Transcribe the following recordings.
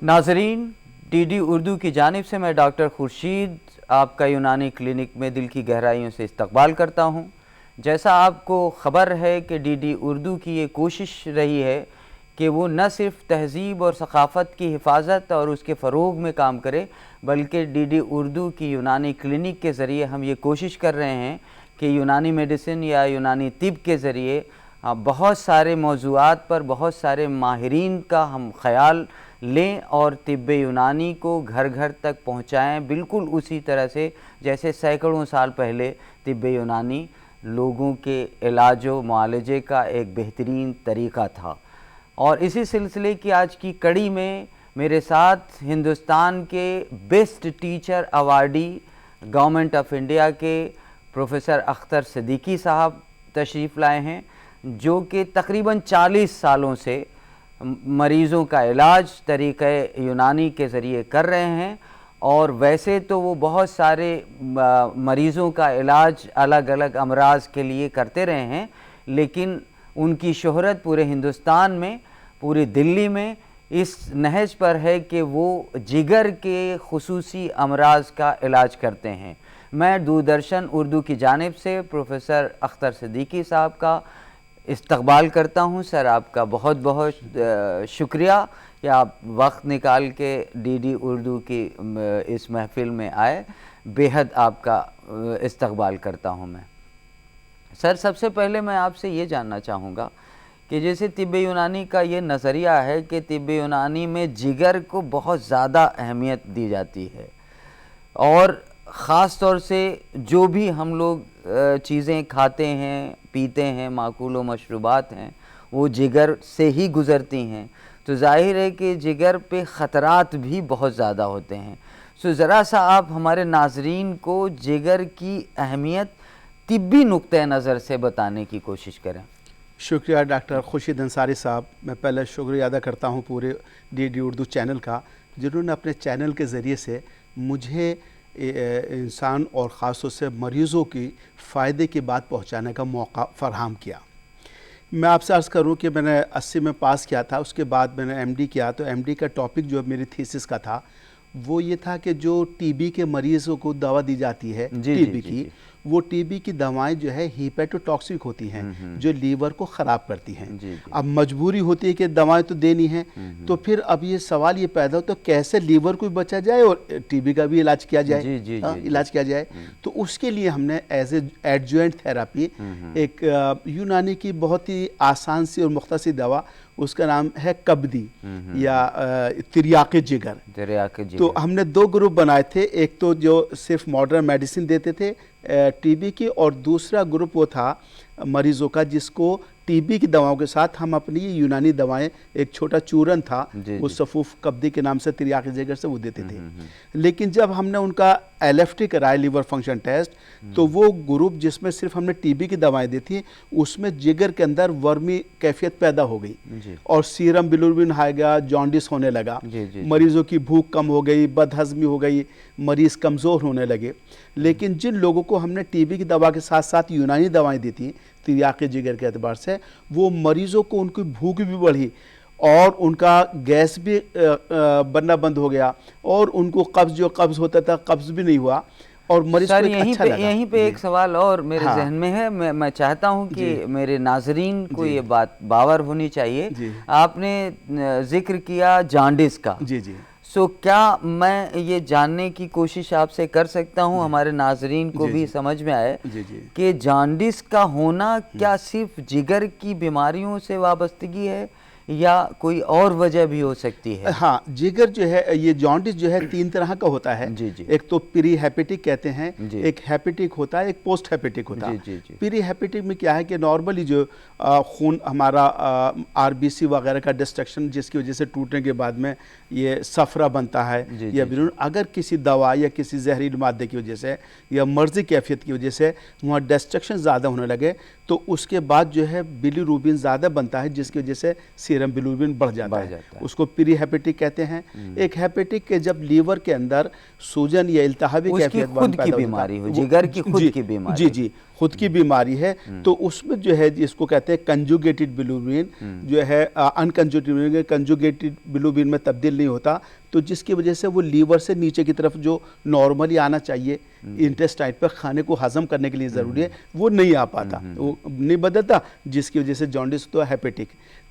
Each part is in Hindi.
नाजरीन, डीडी उर्दू की जानिब से मैं डॉक्टर खुर्शीद आपका यूनानी क्लिनिक में दिल की गहराइयों से इस्तकबाल करता हूँ। जैसा आपको ख़बर है कि डीडी उर्दू की ये कोशिश रही है कि वो न सिर्फ तहज़ीब और सकाफ़त की हिफाजत और उसके फ़रोग़ में काम करे, बल्कि डीडी उर्दू की यूनानी क्लिनिक के ज़रिए हम ये कोशिश कर रहे हैं कि यूनानी मेडिसिन या यूनानी तिब के ज़रिए बहुत सारे मौज़ूआत पर बहुत सारे माहिरीन का हम ख़याल लें और तिब्ब यूनानी को घर घर तक पहुँचाएँ, बिल्कुल उसी तरह से जैसे सैकड़ों साल पहले तिब्ब यूनानी लोगों के इलाज व मुआलजे का एक बेहतरीन तरीक़ा था। और इसी सिलसिले की आज की कड़ी में मेरे साथ हिंदुस्तान के best teacher awardee government of India के प्रोफेसर अख्तर सिद्दीकी साहब तशरीफ़ लाए हैं, जो कि तकरीबन 40 सालों से मरीज़ों का इलाज तरीक़े यूनानी के ज़रिए कर रहे हैं। और वैसे तो वो बहुत सारे मरीज़ों का इलाज अलग अलग अमराज के लिए करते रहे हैं, लेकिन उनकी शोहरत पूरे हिंदुस्तान में, पूरी दिल्ली में इस नहज पर है कि वो जिगर के खुसूसी अमराज का इलाज करते हैं। मैं दूरदर्शन उर्दू की जानिब से प्रोफेसर अख्तर सिद्दीकी साहब का इस्तकबाल करता हूं। सर, आपका बहुत बहुत शुक्रिया कि आप वक्त निकाल के डीडी उर्दू की इस महफ़िल में आए। बेहद आपका इस्तकबाल करता हूं मैं। सर, सबसे पहले मैं आपसे ये जानना चाहूँगा कि जैसे तिब्ब यूनानी का ये नज़रिया है कि तिब्ब यूनानी में जिगर को बहुत ज़्यादा अहमियत दी जाती है, और ख़ास तौर से जो भी हम लोग चीज़ें खाते हैं, पीते हैं, माकूल व मशरूबात हैं, वो जिगर से ही गुज़रती हैं। तो ज़ाहिर है कि जिगर पे ख़तरात भी बहुत ज़्यादा होते हैं। सो ज़रा सा आप हमारे नाज़रीन को जिगर की अहमियत तिब्बी नुक्ते नज़र से बताने की कोशिश करें। शुक्रिया डॉक्टर खुर्शीद अंसारी साहब। मैं पहले शुक्रिया अदा करता हूँ पूरे डीडी उर्दू चैनल का, जिन्होंने अपने चैनल के ज़रिए से मुझे इंसान और ख़ास तौर से मरीज़ों की फ़ायदे की बात पहुँचाने का मौका फ़राहम किया। मैं आपसे अर्ज़ करूँ कि मैंने 80 में पास किया था, उसके बाद मैंने एमडी किया। तो एमडी का टॉपिक जो मेरी थीसिस का था वो ये था कि जो टीबी के मरीज़ों को दवा दी जाती है टीबी की, वो टीबी की दवाएं जो है हीपेटोटॉक्सिक होती हैं, जो लीवर को ख़राब करती हैं। अब मजबूरी होती है कि दवाएं तो देनी है, तो फिर अब ये सवाल ये पैदा हो तो कैसे लीवर को बचा जाए और टीबी का भी इलाज किया जाए, इलाज किया जाए। तो उसके लिए हमने एज ए एडजुएंट थेरापी एक यूनानी की बहुत ही आसान सी और मुख्तसर दवा, उसका नाम है कब्दी या तिर्याके जिगर। तो हमने 2 ग्रुप बनाए थे, एक तो जो सिर्फ मॉडर्न मेडिसिन देते थे टीबी की, और दूसरा ग्रुप वो था मरीज़ों का जिसको टीबी की दवाओं के साथ हम अपनी यूनानी दवाएं, एक छोटा चूरन था वो सफूफ कब्दी के नाम से तिर्याके जिगर से वो देते थे। लेकिन जब हमने उनका एलएफटी कराया, लीवर फंक्शन टेस्ट, तो वो ग्रुप जिसमें सिर्फ हमने टीबी की दवाएं दी थी, उसमें जिगर के अंदर वर्मी कैफियत पैदा हो गई और सीरम बिलिरुबिन आ गया, जॉन्डिस होने लगा, मरीज़ों की भूख कम हो गई, बदहज़मी हो गई, मरीज़ कमज़ोर होने लगे। लेकिन जिन लोगों को हमने टीबी की दवा के साथ साथ यूनानी दवाएं दी थी तिर्याके जिगर के एतबार से, वो मरीज़ों को उनकी भूख भी बढ़ी और उनका गैस भी बनना बंद हो गया, और उनको कब्ज़ होता था कब्ज़ भी नहीं हुआ, और मरीज़ को यहीं पे एक सवाल और मेरे जहन में है। मैं चाहता हूं कि मेरे नाजरीन को ये बात बावर होनी चाहिए। आपने जिक्र किया जॉन्डिस का। सो क्या मैं ये जानने की कोशिश आपसे कर सकता हूँ, हमारे नाजरीन को भी समझ में आए कि जॉन्डिस का होना क्या सिर्फ जिगर की बीमारियों से वाबस्तगी है या कोई और वजह भी हो सकती है? हाँ, जिगर जो है, ये जॉन्डिस जो है 3 तरह का होता है। एक तो प्री हेपेटिक कहते हैं, एक हेपेटिक होता है, एक पोस्ट हेपेटिक होता है। प्री हेपेटिक में क्या है कि नॉर्मली जो खून हमारा आरबीसी वगैरह का डिस्ट्रक्शन, जिसकी वजह से टूटने के बाद में ये सफरा बनता है या अगर किसी दवा या किसी जहरीले मादे की वजह से या मर्जी कैफियत की वजह से वहाँ डिस्ट्रक्शन ज़्यादा होने लगे, तो उसके बाद जो है बिलिरुबिन ज़्यादा बनता है, जिसकी वजह से सीरम बिलिरुबिन बढ़ जाता है, जाता है। उसको प्री हेपेटिक कहते हैं। एक हेपेटिक के जब लीवर के अंदर सूजन या इल्तिहाबी उसकी कैफियत खुद की पैदा हो जाता बीमारी है, हो, जिगर की खुद जी, की बीमारी। जी जी खुद की बीमारी है, तो उसमें जो है जिसको कहते हैं कंजुगेटेड बिलिरुबिन जो है अनकंजुगेटेड कंजुगेटेड बिलिरुबिन में तब्दील नहीं होता, तो जिसकी वजह से वो लीवर से नीचे की तरफ जो नॉर्मली आना चाहिए इंटेस्टाइन पर खाने को हजम करने के लिए ज़रूरी है, वो नहीं आ पाता, वो नहीं बदलता, जिसकी वजह से जॉन्डिस तो हेपेटिक।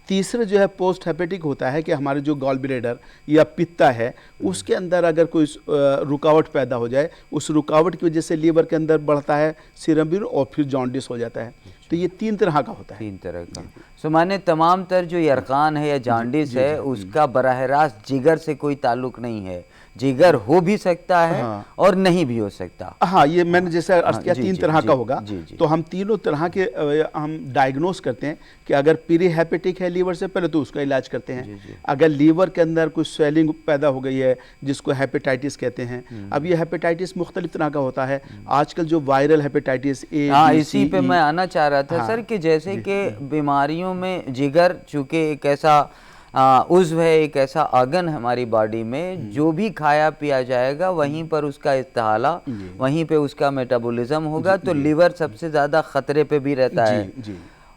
तीसरे जो है पोस्ट हेपेटिक होता है कि हमारे जो गॉल ब्लैडर या पित्ता है उसके अंदर अगर कोई रुकावट पैदा हो जाए, उस रुकावट की वजह से लीवर के अंदर बढ़ता है सीरम बिलिरुबिन और फिर जॉन्डिस हो जाता है। तो ये 3 तरह का होता है। 3 तरह का। सो माने तमाम तर जो यरकान है या जॉन्डिस है उसका बराह रास्त जिगर से कोई ताल्लुक नहीं है, जिगर हो भी सकता है और नहीं भी हो सकता। हाँ, ये मैंने जैसे अर्ज किया 3 तरह का होगा। तो हम तीनों तरह के हम डायग्नोस करते हैं कि अगर प्री हेपेटिक है लीवर से पहले तो उसका इलाज करते हैं। अगर लीवर के अंदर कुछ स्वेलिंग पैदा हो गई है जिसको हेपेटाइटिस कहते हैं। अब ये हेपेटाइटिस मुख्तलिफ तरह का होता है, आजकल जो वायरल हेपेटाइटिस ए, हाँ, बी, इसी सी, पे ई, मैं आना चाह रहा था सर कि जैसे कि बीमारियों में जिगर चूँकि एक ऐसा उज़्व है, एक ऐसा ऑर्गन हमारी बॉडी में, जो भी खाया पिया जाएगा वहीं पर उसका इस्तेहाला, वहीं पे उसका मेटाबॉलिज्म होगा, तो लीवर सबसे ज़्यादा ख़तरे पे भी रहता है।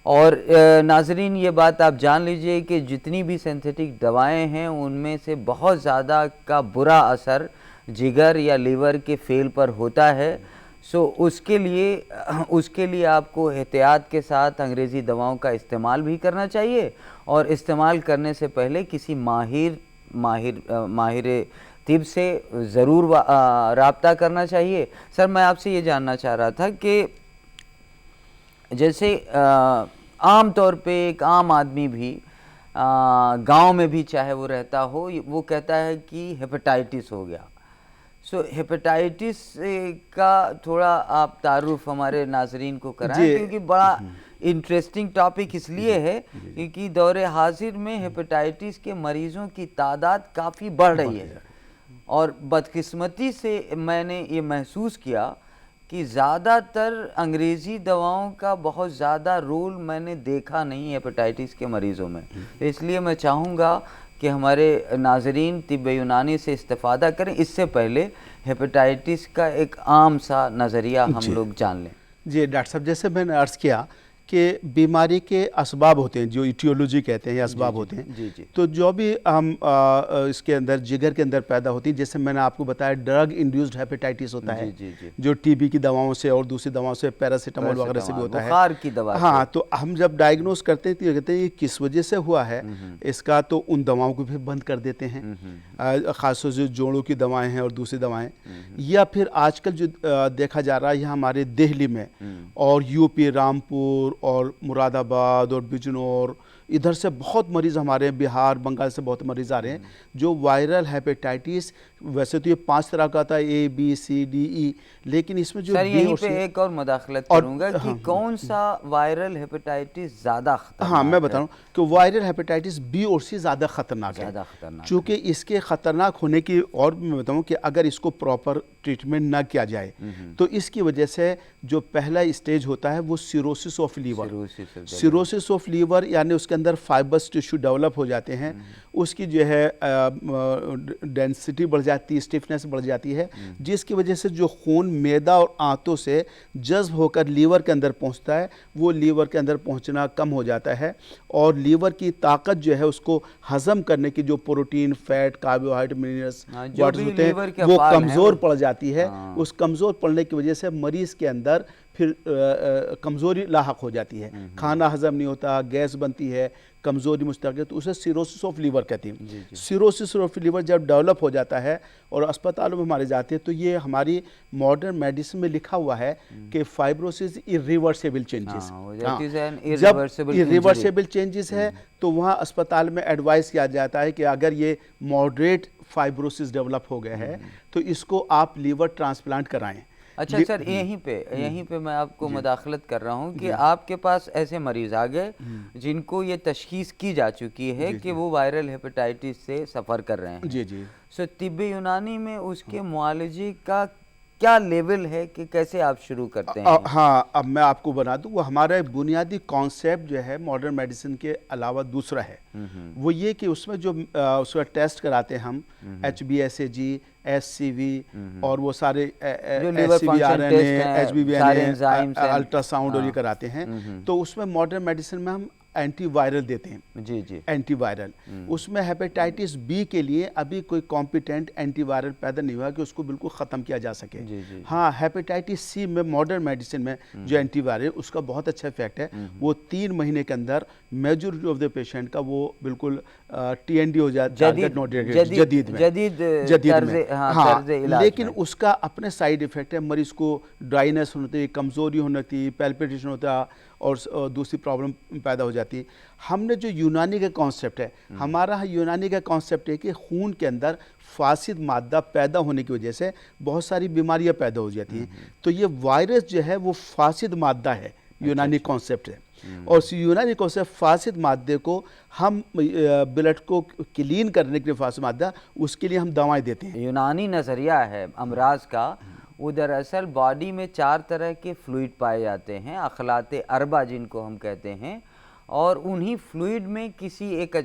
और नाजरीन ये बात आप जान लीजिए कि जितनी भी सिंथेटिक दवाएं हैं उनमें से बहुत ज़्यादा का बुरा असर जिगर या लीवर के फेल पर होता है। सो उसके लिए आपको एहतियात के साथ अंग्रेज़ी दवाओं का इस्तेमाल भी करना चाहिए और इस्तेमाल करने से पहले किसी माहिर तिब से ज़रूर राब्ता करना चाहिए। सर मैं आपसे ये जानना चाह रहा था कि जैसे आम तौर पे एक आम आदमी भी गांव में भी चाहे वो रहता हो, वो कहता है कि हेपेटाइटिस हो गया। सो हेपेटाइटिस का थोड़ा आप तारुफ हमारे नाजरीन को कराएं, क्योंकि बड़ा इंटरेस्टिंग टॉपिक इसलिए है क्योंकि दौरे हाजिर में हेपेटाइटिस के मरीज़ों की तादाद काफ़ी बढ़ रही है और बदकिस्मती से मैंने ये महसूस किया कि ज़्यादातर अंग्रेज़ी दवाओं का बहुत ज़्यादा रोल मैंने देखा नहीं हेपेटाइटिस के मरीज़ों में। तो इसलिए मैं चाहूँगा कि हमारे नाजरीन तिब्ब यूनानी से इस्तेफ़ादा करें, इससे पहले हेपेटाइटिस का एक आम सा नज़रिया हम लोग जान लें। जी डॉक्टर साहब, जैसे मैंने अर्ज़ किया कि बीमारी के असबाब होते हैं, जो इटियोलॉजी कहते हैं या असबाब होते हैं, तो जो भी हम इसके अंदर जिगर के अंदर पैदा होती है, जैसे मैंने आपको बताया ड्रग इंड्यूस्ड हेपेटाइटिस होता है, जो टीबी की दवाओं से और दूसरी दवाओं से, पैरासीटामोल वगैरह से भी होता है, बुखार की दवा। हाँ, तो हम जब डायग्नोस करते हैं तो ये कहते हैं ये किस वजह से हुआ है इसका, तो उन दवाओं को भी बंद कर देते हैं, ख़ासतौर से जोड़ों की दवाएँ हैं और दूसरी दवाएँ, या फिर आजकल जो देखा जा रहा है यहाँ हमारे दिल्ली में और यूपी, रामपुर और मुरादाबाद और बिजनौर, इधर से बहुत मरीज़ हमारे बिहार, बंगाल से बहुत मरीज़ आ रहे हैं जो वायरल हेपेटाइटिस, वैसे तो ये 5 तरह का था, A B C D E, लेकिन इसमें जो सर यहीं पे एक और मुदाखलत करूंगा कि कौन सा वायरल हेपेटाइटिस ज़्यादा खतरनाक? हाँ, मैं बता रहा हूँ कि वायरल हेपेटाइटिस बी और सी ज़्यादा खतरनाक है, चूँकि इसके ख़तरनाक होने की और मैं बताऊँ कि अगर इसको प्रॉपर ट्रीटमेंट ना किया जाए तो इसकी वजह से जो पहला स्टेज होता है वो cirrhosis of liver, cirrhosis of liver यानी उसके अंदर फाइबर्स टिश्यू डेवलप हो जाते हैं, उसकी जो है डेंसिटी बढ़ जाती है, स्टिफनेस बढ़ जाती है, जिसकी वजह से जो खून मैदा और आंतों से जज्ब होकर लीवर के अंदर पहुंचता है वो लीवर के अंदर पहुंचना कम हो जाता है और लीवर की ताकत जो है उसको हजम करने की जो protein, fat, carbohydrate, minerals, water होते हैं वो कमज़ोर पड़ जाती है। उस कमज़ोर पड़ने की वजह से मरीज़ के अंदर फिर कमज़ोरी लाहक हो जाती है, खाना हजम नहीं होता, गैस बनती है, कमज़ोरी मुस्तक है, तो उसे सिरोसिस ऑफ लीवर कहते हैं। सिरोसिस ऑफ लीवर जब डेवलप हो जाता है और अस्पतालों में हमारे जाते हैं तो ये हमारी मॉडर्न मेडिसिन में लिखा हुआ है कि फाइब्रोसिस इरिवर्सिबल चेंजेस, जब इरिवर्सिबल चेंजेस है तो वहाँ अस्पताल में एडवाइस किया जाता है कि अगर ये मॉडरेट फाइब्रोसिस डेवलप हो गया है तो इसको आप लीवर ट्रांसप्लांट कराएं। अच्छा सर, यहीं पे मैं आपको मुदाखलत कर रहा हूँ कि आपके पास ऐसे मरीज आ गए जिनको ये तशखीस की जा चुकी है कि वो वायरल हेपेटाइटिस से सफ़र कर रहे हैं। जी जी। सो तिब्ब यूनानी में उसके मुआलजे का क्या लेवल है कि कैसे आप शुरू करते हैं? हाँ, अब मैं आपको बना दूँ, वो हमारा बुनियादी कॉन्सेप्ट जो है मॉडर्न मेडिसिन के अलावा दूसरा है। वो ये कि उसमें जो उसका टेस्ट कराते हैं हम, HbSAg, SCV और वो सारे जो लिवर फंक्शन SCV-RNA, टेस्ट हैं, सारे HbVNA, एंजाइम्स हैं। अल्ट्रासाउंड और ये हाँ। कराते हैं। तो उसमें मॉडर्न मेडिसिन में हम एंटीवायरल देते हैं। जी जी। एंटीवायरल, उसमें हेपेटाइटिस बी के लिए अभी कोई कॉम्पिटेंट एंटीवायरल पैदा नहीं हुआ कि उसको बिल्कुल ख़त्म किया जा सके। जी जी। हाँ, हेपेटाइटिस सी में मॉडर्न मेडिसिन में जो एंटीवायरल उसका बहुत अच्छा इफेक्ट है। वो 3 महीने के अंदर मेजॉरिटी ऑफ द पेशेंट का वो बिल्कुल TND हो जाता है, जदीद जदीद में। हाँ, तर्ज़ इलाज लेकिन में। उसका अपने साइड इफेक्ट है। मरीज को ड्राइनेस होती है, कमज़ोरी होती है, पैल्पिटेशन होता है और दूसरी प्रॉब्लम पैदा हो जाती है। हमने जो यूनानी का कॉन्सेप्ट है, हमारा यूनानी का कॉन्सेप्ट है कि खून के अंदर फासिद मादा पैदा होने की वजह से बहुत सारी बीमारियां पैदा हो जाती हैं। तो ये वायरस जो है वो फासिद मादा है, यूनानी कॉन्सेप्ट है। और इस यूनानी कॉन्सेप्ट फासिद मादे को हम ब्लड को क्लीन करने के लिए फासिद मादा, उसके लिए हम दवाएं देते हैं। यूनानी नज़रिया है अमराज का, वो दरअसल बॉडी में 4 तरह के फ्लूइड पाए जाते हैं, अखलाते अरबा जिनको हम कहते हैं, और उन्हीं फ्लूइड में किसी एक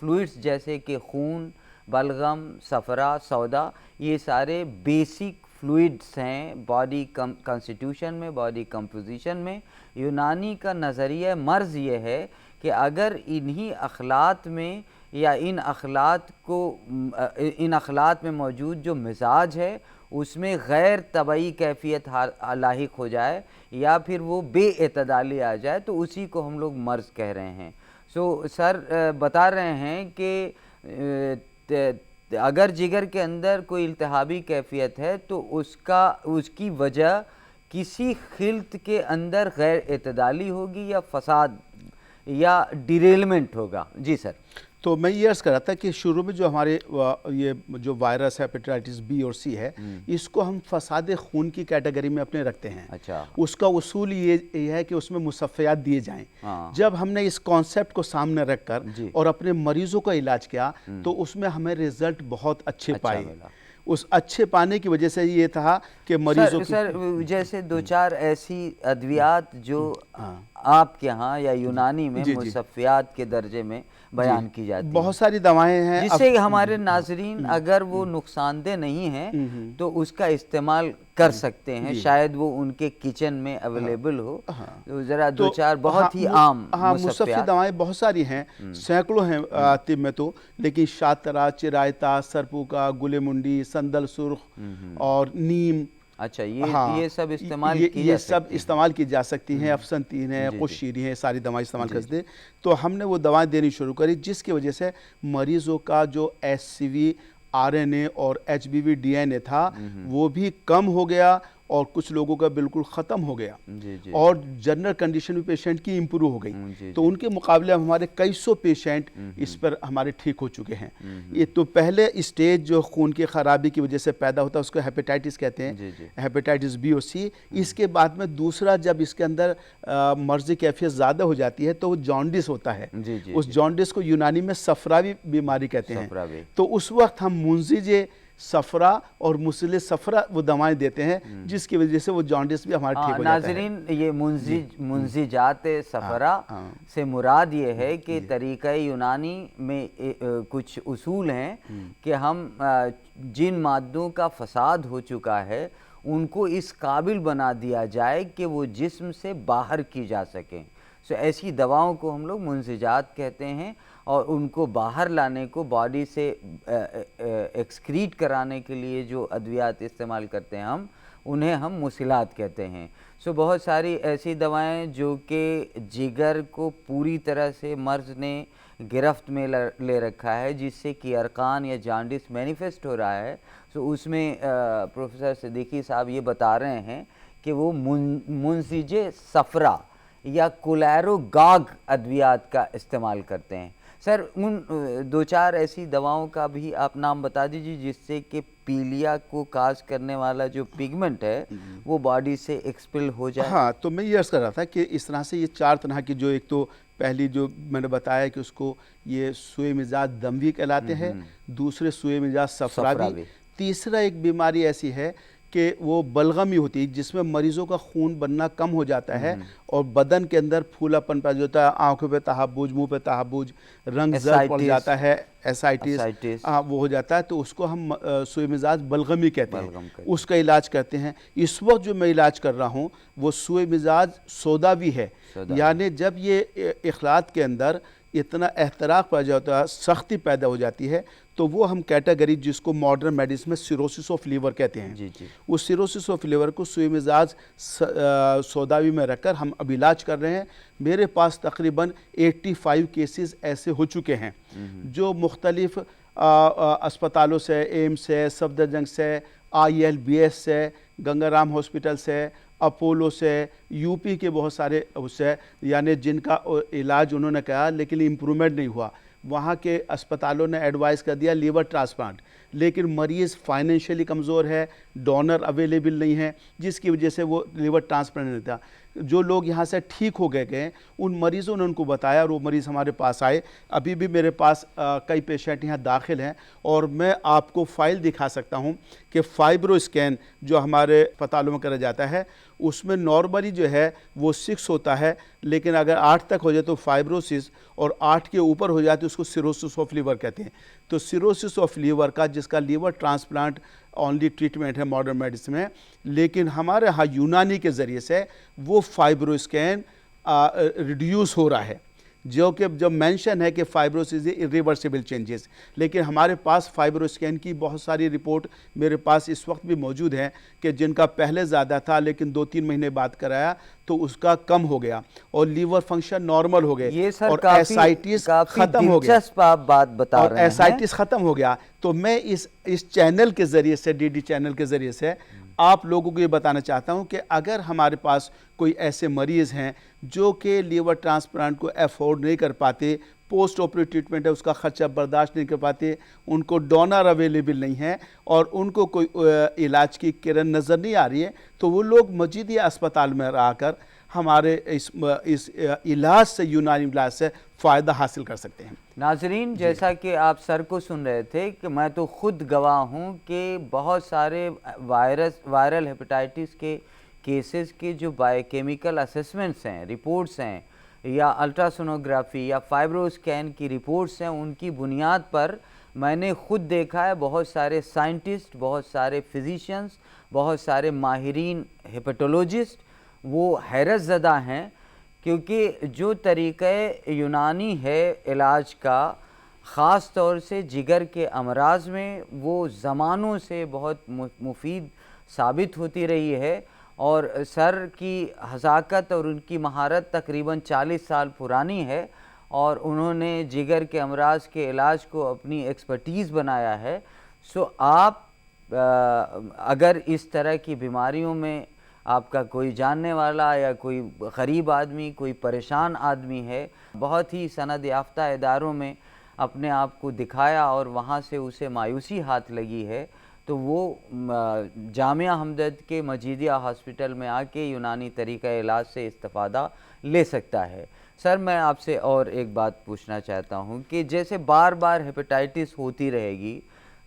फ्लूइड्स जैसे कि खून, बलगम, सफरा, सौदा, ये सारे बेसिक फ्लूइड्स हैं बॉडी कॉन्स्टिट्यूशन में, बॉडी कंपोजिशन में। यूनानी का नज़रिया मर्ज़ ये है कि अगर इन्हीं अखलात में या इन अखलात में मौजूद जो मिजाज है उसमें गैर तबई कैफियत लाहिक हो जाए या फिर वो बेएतदाली आ जाए, तो उसी को हम लोग मर्ज़ कह रहे हैं। सर बता रहे हैं कि अगर जिगर के अंदर कोई इल्तिहाबी कैफियत है तो उसकी वजह किसी खिल्त के अंदर गैर एतदाली होगी या फसाद या डिरेलमेंट होगा। जी सर। तो मैं ये अर्ज़ कर रहा था कि शुरू में जो हमारे ये जो वायरस है हेपेटाइटिस बी और सी है, इसको हम फसाद खून की कैटेगरी में अपने रखते हैं। अच्छा। उसका उसूल ये है कि उसमें मुसफ़्फ़ियात दिए जाएं। हाँ। जब हमने इस कॉन्सेप्ट को सामने रखकर और अपने मरीजों का इलाज किया तो उसमें हमें रिजल्ट बहुत अच्छे पाए। उस अच्छे पाने की वजह से ये था कि मरीजों सर जैसे 2-4 ऐसी अद्वियात जो आपके यहाँ या यूनानी में मुसफ़्फ़ियात के दर्जे में बयान की जाती हैं। बहुत सारी दवाएं हैं जिससे हमारे नाजरीन अगर वो नुकसानदेह नहीं हैं तो उसका इस्तेमाल कर सकते हैं, शायद वो उनके किचन में अवेलेबल हो। तो ज़रा 2-4 बहुत ही आम मुसफ़्फ़ी दवाएं बहुत सारी हैं, सैकड़ों हैं तिब में तो, लेकिन शातरा, चिरायता, सरपुका, गुलेमुंडी, संदल सुर्ख और नीम। अच्छा, ये सब इस्तेमाल की जा सकती हैं। अफसनतीन है, खुशीरी है, सारी दवाएं इस्तेमाल कर सकते हैं। तो हमने वो दवाएं देनी शुरू करी जिसकी वजह से मरीज़ों का जो SCV, RNA और HBV DNA था वो भी कम हो गया और कुछ लोगों का बिल्कुल ख़त्म हो गया। और जनरल कंडीशन भी पेशेंट की इम्प्रूव हो गई। तो उनके मुकाबले हमारे कई सौ पेशेंट इस पर हमारे ठीक हो चुके हैं। ये तो पहले स्टेज जो खून की ख़राबी की वजह से पैदा होता है उसको हेपेटाइटिस कहते हैं, हेपेटाइटिस बी और सी। इसके बाद में दूसरा जब इसके अंदर मर्ज़ी कैफियत ज़्यादा हो जाती है तो वो जॉन्डिस होता है। उस जॉन्डिस को यूनानी में सफरावी बीमारी कहते हैं। तो उस वक्त हम मुंजिजे सफरा और मुसले सफरा वो दवाएं देते हैं जिसकी वजह से वो जॉन्डिस भी हमारे ठीक हो जाता है। नाज़रीन, ये मुंजिजात सफरा से मुराद ये है कि तरीक़ा यूनानी में कुछ उसूल हैं कि हम जिन मादों का फसाद हो चुका है उनको इस काबिल बना दिया जाए कि वो जिस्म से बाहर की जा सकें। ऐसी दवाओं को हम लोग मुंजिजात कहते हैं और उनको बाहर लाने को बॉडी से एक्सक्रीट कराने के लिए जो अद्वियात इस्तेमाल करते हैं उन्हें हम मुसिलात कहते हैं। बहुत सारी ऐसी दवाएं जो कि जिगर को पूरी तरह से मर्ज़ ने गिरफ्त में ले रखा है, जिससे कि अरकान या जॉन्डिस मैनिफेस्ट हो रहा है। उसमें प्रोफेसर सिद्दीकी साहब ये बता रहे हैं कि वो मुंजिजे सफरा या कोलेरोगाग अद्वियात का इस्तेमाल करते हैं। सर, उन 2-4 ऐसी दवाओं का भी आप नाम बता दीजिए जिससे कि पीलिया को काज करने वाला जो पिगमेंट है वो बॉडी से एक्सपेल हो जाए। हाँ, तो मैं ये अर्ज़ कर रहा था कि इस तरह से ये 4 तरह की, जो एक तो पहली जो मैंने बताया कि उसको ये सुए मिजाज दमवी कहलाते हैं, दूसरे सुए मिजाज सफरावी, तीसरा एक बीमारी ऐसी है कि वो बलगमी होती है जिसमें मरीज़ों का खून बनना कम हो जाता है और बदन के अंदर फूलापन पैदा होता है, आंखों पे तहब्बुज, मुंह पे तहब्बुज, रंग जर्द पड़ जाता है, एसाइटिस वो हो जाता है, तो उसको हम सुई मिजाज बलगमी कहते हैं। उसका इलाज करते हैं। इस वक्त जो मैं इलाज कर रहा हूँ वो सुई मिजाज सोदावी है, यानी जब ये इखलात के अंदर इतना एहतराक पैदा होता है, सख्ती पैदा हो जाती है, तो वो हम कैटेगरी जिसको मॉडर्न मेडिसिन में सिरोसिस ऑफ लीवर कहते हैं, जी जी, उस सिरोसिस ऑफ लीवर को सुई मिजाज सौदावी में रखकर हम अब इलाज कर रहे हैं। मेरे पास तकरीबन 85 केसेस ऐसे हो चुके हैं जो मुख्तलिफ अस्पतालों से, एम्स से, सफदरजंग से, ILBS से, गंगाराम हॉस्पिटल से, अपोलो से, यूपी के बहुत सारे उससे, यानी जिनका इलाज उन्होंने कहा लेकिन इम्प्रूवमेंट नहीं हुआ, वहाँ के अस्पतालों ने एडवाइस कर दिया लीवर ट्रांसप्लांट, लेकिन मरीज़ फाइनेंशियली कमज़ोर है, डोनर अवेलेबल नहीं है, जिसकी वजह से वो लीवर ट्रांसप्लांट नहीं था। जो लोग यहाँ से ठीक हो गए उन मरीज़ों ने उनको बताया और वो मरीज़ हमारे पास आए। अभी भी मेरे पास कई पेशेंट यहाँ दाखिल हैं और मैं आपको फ़ाइल दिखा सकता हूँ कि फाइब्रो स्कैन जो हमारे अस्पतालों में करा जाता है उसमें नॉर्मली जो है वो 6 होता है, लेकिन अगर 8 तक हो जाए तो फाइब्रोसिस, और 8 के ऊपर हो जाए तो उसको सिरोसिस ऑफ लीवर कहते हैं। तो सिरोसिस ऑफ लीवर का, जिसका लीवर ट्रांसप्लांट ओनली ट्रीटमेंट है मॉडर्न मेडिसिन में, लेकिन हमारे यहाँ यूनानी के ज़रिए से वो फाइब्रो स्कैन रिड्यूस हो रहा है, जो कि जब मेंशन है कि फाइब्रोसिस इरिवर्सिबल चेंजेस, लेकिन हमारे पास फाइब्रो स्कैन की बहुत सारी रिपोर्ट मेरे पास इस वक्त भी मौजूद है कि जिनका पहले ज़्यादा था लेकिन 2-3 महीने बाद कराया तो उसका कम हो गया और लीवर फंक्शन नॉर्मल हो गए। ये सर और एसाइटिस खत्म हो गया, आप बात बता और रहे हैं, एसाइटिस ख़त्म हो गया। तो मैं इस चैनल के ज़रिए से, DD चैनल के ज़रिए से आप लोगों को ये बताना चाहता हूँ कि अगर हमारे पास कोई ऐसे मरीज़ हैं जो कि लीवर ट्रांसप्लांट को अफोर्ड नहीं कर पाते, पोस्ट ऑपरेटिव ट्रीटमेंट है उसका ख़र्चा बर्दाश्त नहीं कर पाते, उनको डोनर अवेलेबल नहीं है और उनको कोई इलाज की किरण नज़र नहीं आ रही है, तो वो लोग मजीदिया अस्पताल में आकर हमारे इस इलाज से, यूनानी इलाज से फ़ायदा हासिल कर सकते हैं। नाजरीन, जैसा कि आप सर को सुन रहे थे कि मैं तो ख़ुद गवाह हूँ कि बहुत सारे वायरल हेपेटाइटिस के केसेस के जो बायोकेमिकल असेसमेंट्स हैं, रिपोर्ट्स हैं, या अल्ट्रासोनोग्राफी या फाइब्रो स्कैन की रिपोर्ट्स हैं, उनकी बुनियाद पर मैंने ख़ुद देखा है बहुत सारे साइंटिस्ट, बहुत सारे फिजिशियंस, बहुत सारे माहिरीन हेपेटोलॉजिस्ट वो हैरत ज़दा हैं, क्योंकि जो तरीक़े यूनानी है इलाज का, ख़ास तौर से जिगर के अमराज में, वो ज़मानों से बहुत मुफीद साबित होती रही है। और सर की हज़ाकत और उनकी महारत तकरीबन 40 साल पुरानी है और उन्होंने जिगर के अमराज के इलाज को अपनी एक्सपर्टीज़ बनाया है। सो आप अगर इस तरह की बीमारियों में आपका कोई जानने वाला या कोई गरीब आदमी, कोई परेशान आदमी है, बहुत ही सनद याफ्ता इदारों में अपने आप को दिखाया और वहाँ से उसे मायूसी हाथ लगी है, तो वो जामिया हमदर्द के मजीदिया हॉस्पिटल में आके यूनानी तरीक़ा इलाज से इस्तिफ़ादा ले सकता है। सर, मैं आपसे और एक बात पूछना चाहता हूँ कि जैसे बार बार हेपेटाइटिस होती रहेगी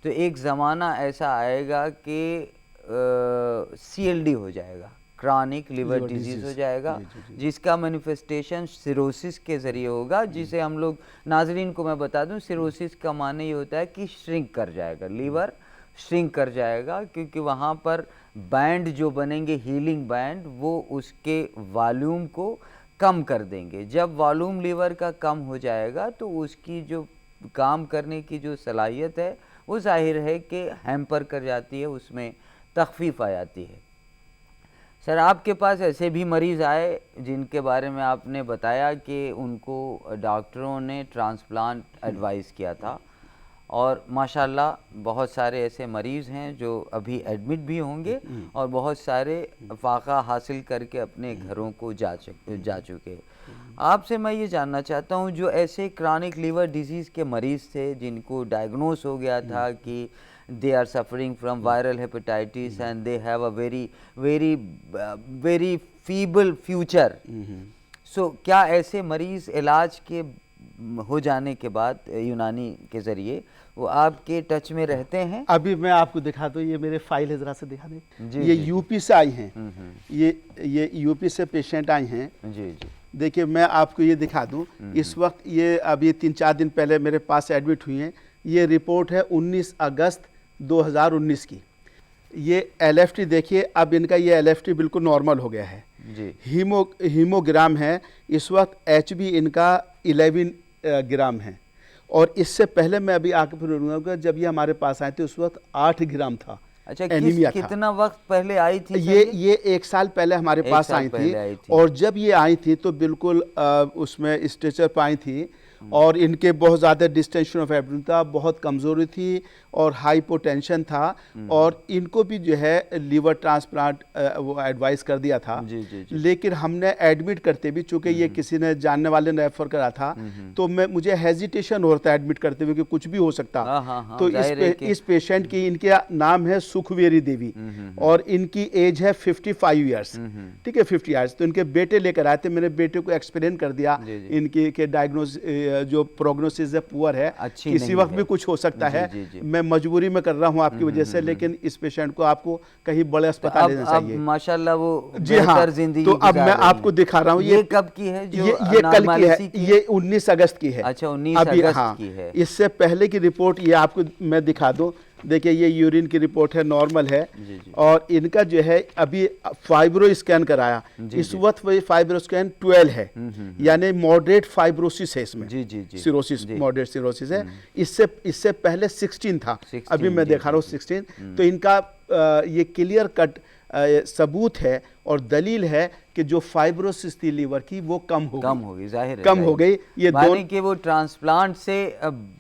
तो एक ज़माना ऐसा आएगा कि CLD हो जाएगा, क्रॉनिक लिवर डिजीज़ हो जाएगा, जिसका मैनिफेस्टेशन सिरोसिस के ज़रिए होगा, जिसे हम लोग, नाजरीन को मैं बता दूं, सिरोसिस का माने ये होता है कि श्रिंक कर जाएगा, लीवर श्रिंक कर जाएगा, क्योंकि वहाँ पर बैंड जो बनेंगे, हीलिंग बैंड, वो उसके वॉल्यूम को कम कर देंगे। जब वॉल्यूम लीवर का कम हो जाएगा तो उसकी जो काम करने की जो सलाहियत है वो जाहिर है कि हैम्पर कर जाती है, उसमें तख़फ़ीफ़ आ जाती है। सर, आपके पास ऐसे भी मरीज़ आए जिनके बारे में आपने बताया कि उनको डॉक्टरों ने ट्रांसप्लांट एडवाइस किया था, और माशाल्लाह बहुत सारे ऐसे मरीज़ हैं जो अभी एडमिट भी होंगे और बहुत सारे फ़ाक़ा हासिल करके अपने घरों को जा चुके। आपसे मैं ये जानना चाहता हूँ, जो ऐसे क्रॉनिक लीवर डिजीज़ के मरीज़ थे जिनको डायग्नोस हो गया था कि they are suffering from viral hepatitis and they have a very feeble future, so क्या ऐसे मरीज़ इलाज के हो जाने के बाद यूनानी के ज़रिए वो आपके टच में रहते हैं? अभी मैं आपको दिखा दूँ, ये मेरे फाइल है, ज़रा से दिखा दें। जी, ये जी, यूपी से आई हैं, ये यूपी से पेशेंट आई हैं। जी जी देखिए मैं आपको ये दिखा दूं, इस वक्त ये अभी 3-4 दिन पहले मेरे पास एडमिट हुई हैं। ये रिपोर्ट है 19 अगस्त 2019 की। ये एलएफटी देखिए, अब इनका ये एलएफटी बिल्कुल नॉर्मल हो गया है जी। हीमोग्राम है इस वक्त, एचबी इनका 11 ग्राम है। और इससे पहले मैं अभी आके फिर बोलूँगा, जब ये हमारे पास आए थे उस वक्त 8 ग्राम था। अच्छा, एनीमिया था। कितना वक्त पहले आई थी सर ये 1 साल पहले हमारे पास आई थी। और जब ये आई थी तो बिल्कुल उसमें स्ट्रेचर पर आई थी, और इनके बहुत ज़्यादा डिस्टेंशन ऑफ एब्डोमेन था, बहुत कमज़ोरी थी और हाइपोटेंशन था, और इनको भी जो है लीवर ट्रांसप्लांट वो एडवाइस कर दिया था। जी। लेकिन हमने एडमिट करते भी, चूँकि ये किसी ने जानने वाले ने रेफर करा था, तो मुझे हेजिटेशन हो रहा था एडमिट करते हुए कि कुछ भी हो सकता। तो इस पेशेंट की, इनके नाम है सुखवेरी देवी, और इनकी एज है 55 ईयर्स, ठीक है, 50 ईयर्स। तो इनके बेटे लेकर आए थे, मेरे बेटे को एक्सप्लेन कर दिया इनकी के डायग्नोस जो प्रोग्नोसिस है पुअर है, किसी वक्त भी कुछ हो सकता है। मैं मजबूरी में कर रहा हूँ आपकी वजह से, लेकिन इस पेशेंट को आपको कहीं बड़े अस्पताल लेना चाहिए। माशाल्लाह वो जी हाँ, तो अब मैं आपको दिखा रहा हूँ। ये कब की है? जो ये कल की है, ये 19 अगस्त की है। अच्छा, 19 अगस्त की है। इससे पहले की रिपोर्ट ये आपको मैं दिखा दूं। देखिए ये यूरिन की रिपोर्ट है, नॉर्मल है। जी। और इनका जो है अभी फाइब्रो स्कैन कराया, इस वक्त वही फाइब्रो स्कैन 12 है, यानी मॉडरेट फाइब्रोसिस है इसमें। जी। सिरोसिस, मॉडरेट सिरोसिस है। इससे पहले 16 था, अभी मैं देखा रहा हूँ 16। तो इनका ये क्लियर कट सबूत है और दलील है कि जो फाइब्रोसिस थी लीवर की वो कम हो गई, जाहिर है, कम हो गई। ये दोनों कि वो ट्रांसप्लांट से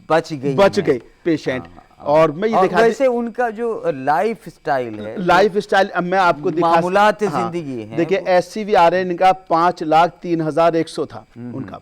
बच गई पेशेंट। और मैं ये दिखा, वैसे उनका जो लाइफ स्टाइल है, अब मैं आपको मामूलात जिंदगी है। देखिए SCVRN इनका 5,03,100 था उनका।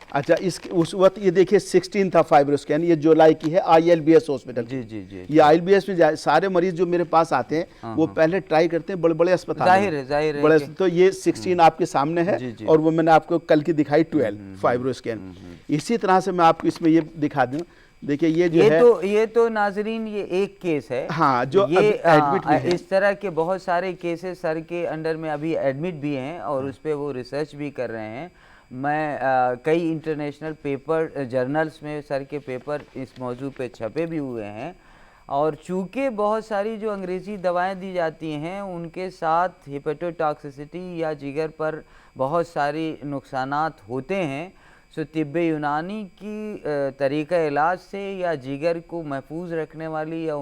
अच्छा, उस वक्त ये देखिए 16 था फाइब्रो स्कैन, ये जुलाई की है, ILBS हॉस्पिटल। जी। ये ILBS में सारे मरीज जो मेरे पास आते हैं वो पहले ट्राई करते हैं बड़े अस्पताल, जाहिर है बड़े। तो ये 16 आपके सामने है, और वो मैंने आपको कल की दिखाई 12 फाइब्रो स्कैन। इसी तरह से मैं आपको इसमें ये दिखा दूं। देखिए ये तो नाजरीन ये एक केस है। हाँ, जो ये एडमिट भी है। इस तरह के बहुत सारे केसेस सर के अंडर में अभी एडमिट भी हैं, और उस पर वो रिसर्च भी कर रहे हैं। मैं कई इंटरनेशनल पेपर जर्नल्स में सर के पेपर इस मौजू पे छपे भी हुए हैं। और चूँकि बहुत सारी जो अंग्रेज़ी दवाएं दी जाती हैं उनके साथ हिपेटोटॉक्सिसिटी या जिगर पर बहुत सारी नुकसानात होते हैं, सो तिब्बे यूनानी की तरीक़ा इलाज से या जिगर को महफूज रखने वाली या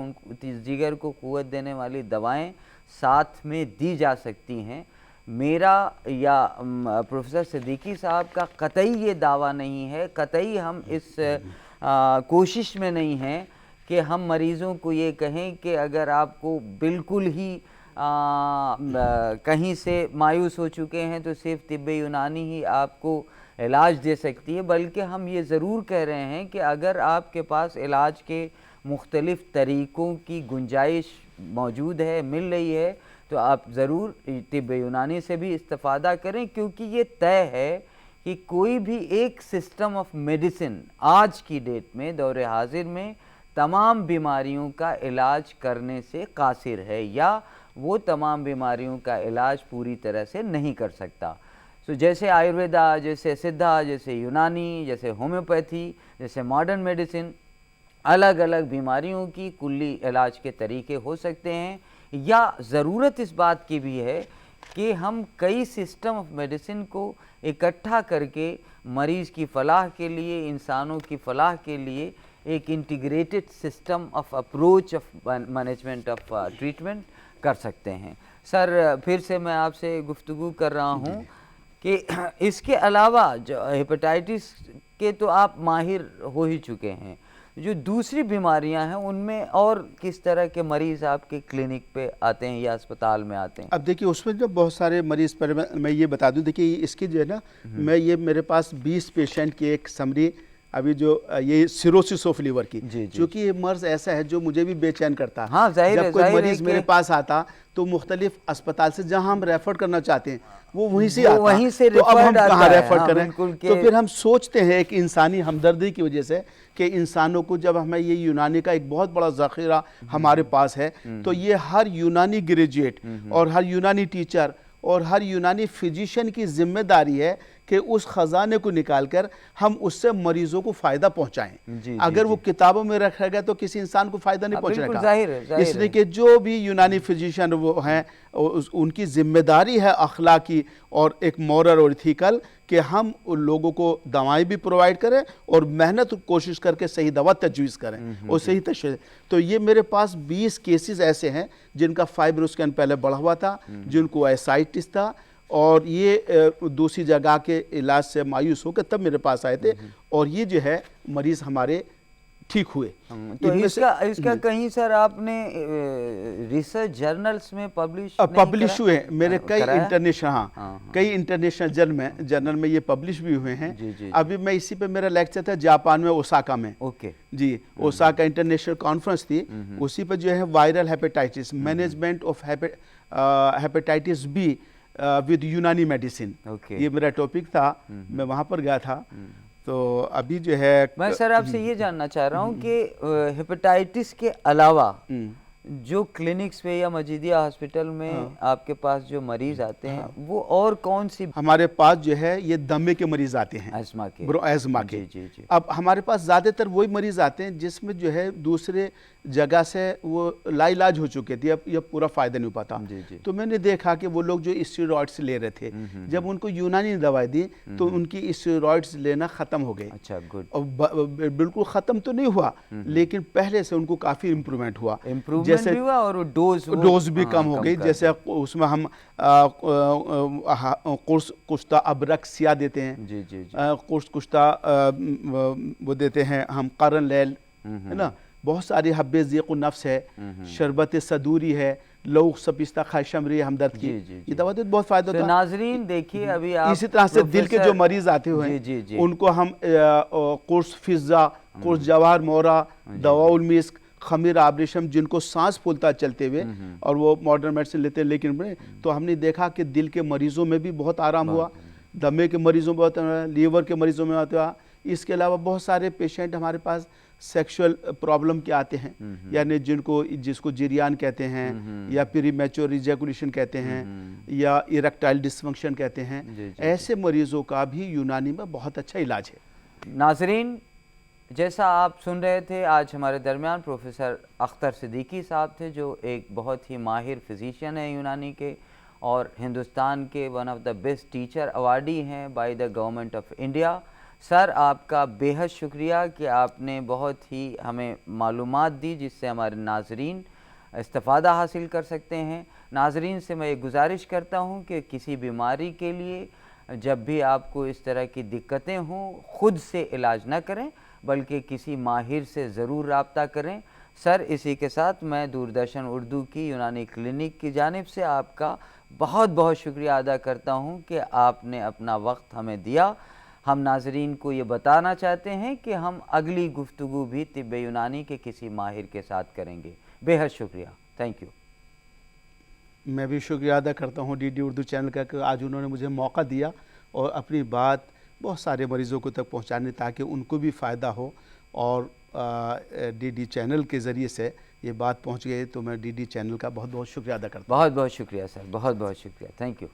जिगर को क़ुव्वत देने वाली दवाएं साथ में दी जा सकती हैं। मेरा या प्रोफेसर सिद्दीकी साहब का कतई ये दावा नहीं है, कतई हम इस कोशिश में नहीं हैं कि हम मरीज़ों को ये कहें कि अगर आपको बिल्कुल ही कहीं से मायूस हो चुके हैं तो सिर्फ तिब्बे यूनानी ही आपको इलाज दे सकती है, बल्कि हम ये ज़रूर कह रहे हैं कि अगर आपके पास इलाज के मुख्तलिफ़ तरीक़ों की गुंजाइश मौजूद है, मिल रही है, तो आप ज़रूर तिब्बे यूनानी से भी इस्तिफ़ादा करें, क्योंकि ये तय है कि कोई भी एक सिस्टम ऑफ मेडिसिन आज की डेट में, दौर हाजिर में, तमाम बीमारियों का इलाज करने से कासिर है, या वो तमाम बीमारियों का इलाज पूरी तरह से नहीं कर सकता। तो जैसे आयुर्वेदा, जैसे सिद्धा, जैसे यूनानी, जैसे होम्योपैथी, जैसे मॉडर्न मेडिसिन, अलग अलग बीमारियों की कुल्ली इलाज के तरीके हो सकते हैं, या ज़रूरत इस बात की भी है कि हम कई सिस्टम ऑफ मेडिसिन को इकट्ठा करके मरीज़ की फ़लाह के लिए, इंसानों की फ़लाह के लिए एक integrated system of approach of management of treatment कर सकते हैं। सर फिर से मैं आपसे गुफ्तगू कर रहा हूँ कि इसके अलावा जो हेपेटाइटिस के तो आप माहिर हो ही चुके हैं, जो दूसरी बीमारियां हैं उनमें और किस तरह के मरीज़ आपके क्लिनिक पे आते हैं या अस्पताल में आते हैं? अब देखिए उसमें जो बहुत सारे मरीज़ पर मैं ये बता दूं, देखिए इसकी जो है ना, मैं ये मेरे पास 20 पेशेंट की एक समरी अभी जो ये सिरोसिस ऑफ लीवर की, जी, जी। क्योंकि ये मर्ज ऐसा है जो मुझे भी बेचैन करता है। हाँ, जाहिर है, जब कोई जाहिर है मरीज मेरे कि पास आता तो मुख्तलिफ अस्पताल से जहाँ हम रेफर करना चाहते हैं वो वहीं से वो आता, वहीं से तो अब हम referred कहाँ आता है। रेफर हाँ, करें? बिल्कुल तो फिर हम सोचते हैं एक इंसानी हमदर्दी की वजह से कि इंसानों को, जब हमें ये यूनानी का एक बहुत बड़ा ज़ख़ीरा हमारे पास है, तो ये हर यूनानी ग्रेजुएट और हर यूनानी टीचर और हर यूनानी फिजिशियन की जिम्मेदारी है कि उस ख़जाने को निकाल कर हम उससे मरीज़ों को फ़ायदा पहुँचाएँ। जी, अगर वो किताबों में रखा गया तो किसी इंसान को फ़ायदा नहीं पहुँचने बिल्कुल का। जाहिर है, जाहिर इसलिए है। कि जो भी यूनानी फिजिशियन वो हैं, उनकी जिम्मेदारी है अखलाकी और एक मॉरल और इथिकल कि हम उन लोगों को दवाएं भी प्रोवाइड करें और मेहनत कोशिश करके सही दवा तजवीज़ करें और सही तशख़ीस। तो ये मेरे पास 20 केसेस ऐसे हैं जिनका फाइब्रोस्कैन पहले बढ़ा हुआ था, जिनको एसाइटिस था, और ये दूसरी जगह के इलाज से मायूस होकर तब मेरे पास आए थे, और ये जो है मरीज़ हमारे ठीक हुए। तो इसका कहीं सर आपने रिसर्च जर्नल्स में पब्लिश हुए हैं मेरे कई कराया? इंटरनेशनल, हाँ, कई इंटरनेशनल जर्नल में ये पब्लिश भी हुए हैं। जी, जी। अभी मैं इसी पे मेरा लेक्चर था जापान में, ओसाका में। ओके जी, ओसाका इंटरनेशनल कॉन्फ्रेंस थी, उसी पर जो है viral hepatitis, management of hepatitis be with यूनानी मेडिसिन, ओके। ये मेरा टॉपिक था। मैं वहाँ पर गया था। तो अभी जो है मैं सर आपसे ये जानना चाह रहा हूँ कि हेपेटाइटिस के अलावा जो क्लिनिक्स पे या मजीदिया हॉस्पिटल में आपके पास जो मरीज आते हैं वो और कौन सी? हमारे पास जो है ये दमे के मरीज आते हैं, अज़मा के। अज़मा के। जी, जी, जी। अब हमारे पास ज़्यादातर वही मरीज आते हैं जिसमें जो है दूसरे जगह से वो लाइलाज हो चुके थे, अब ये पूरा फ़ायदा नहीं पाता। जी, जी। तो मैंने देखा कि वो लोग जो स्टेरॉइड्स ले रहे थे, जब उनको यूनानी दवाई दी तो उनकी स्टेरॉइड्स लेना ख़त्म हो गई। अच्छा, गुड। और बिल्कुल ख़त्म तो नहीं हुआ, लेकिन पहले से उनको काफ़ी इम्प्रूवमेंट हुआ। इम्प्रूवमेंट भी हुआ और डोज भी कम हो गई। जैसे उसमें हम कुश्ता अबरक्सिया देते हैं, जी, जी, जी। कुश्ता वो देते हैं हम, करन लैल, है ना, बहुत सारी हब्बे ज़ीक़ नफ्स है, शरबत सदूरी है, लौक सपिस्ता खाशमरी हमदर्द की, जी, जी, जी। ये दवा बहुत फ़ायदा तो होता है। नाजरीन देखिए, अभी आप इसी तरह से दिल के जो मरीज आते हुए जी, जी, जी। उनको हम कुर्स फिज़ा, कुर्स जवाहर मोरा, दवाउल मिस्क, खमीर आबरेशम, जिनको सांस फूलता चलते हुए और वो मॉडर्न मेडिसिन लेते हैं, लेकिन तो हमने देखा कि दिल के मरीज़ों में भी बहुत आराम हुआ, दमे के मरीज़ों में बहुत, लीवर के मरीज़ों में आता। इसके अलावा बहुत सारे पेशेंट हमारे पास सेक्सुअल प्रॉब्लम के आते हैं, यानी जिसको जिरियान कहते हैं या प्रीमैच्योर इजैकुलेशन कहते हैं या इरेक्टाइल डिसफंक्शन कहते हैं। जी, जी, ऐसे मरीज़ों का भी यूनानी में बहुत अच्छा इलाज है। नाजरीन, जैसा आप सुन रहे थे, आज हमारे दरमियान प्रोफेसर अख्तर सिद्दीकी साहब थे, जो एक बहुत ही माहिर फिजिशियन है यूनानी के और हिंदुस्तान के one of the best teacher awardee हैं by the government of India. Sir, आपका बेहद शुक्रिया कि आपने बहुत ही हमें मालूमात दी जिससे हमारे नाजरीन इस्तिफ़ादा हासिल कर सकते हैं। नाजरीन से मैं ये गुजारिश करता हूँ कि किसी बीमारी के लिए जब भी आपको इस तरह की दिक्कतें हों, ख़ुद से इलाज ना करें बल्कि किसी माहिर से ज़रूर रब्ता करें। सर, इसी के साथ मैं दूरदर्शन उर्दू की यूनानी क्लिनिक की जानिब से आपका बहुत बहुत शुक्रिया अदा करता हूँ कि आपने अपना वक्त हमें दिया। हम नाजरीन को ये बताना चाहते हैं कि हम अगली गुफ्तगू भी तिब्ब यूनानी के किसी माहिर के साथ करेंगे। बेहद शुक्रिया, थैंक यू। मैं भी शुक्रिया अदा करता हूँ डीडी उर्दू चैनल का कि आज उन्होंने मुझे मौका दिया और अपनी बात बहुत सारे मरीज़ों को तक पहुँचाने, ताकि उनको भी फ़ायदा हो। और डीडी चैनल के ज़रिए से ये बात पहुँच गई, तो मैं डीडी चैनल का बहुत बहुत शुक्रिया अदा करता हूँ। बहुत बहुत शुक्रिया सर, बहुत बहुत शुक्रिया, थैंक यू।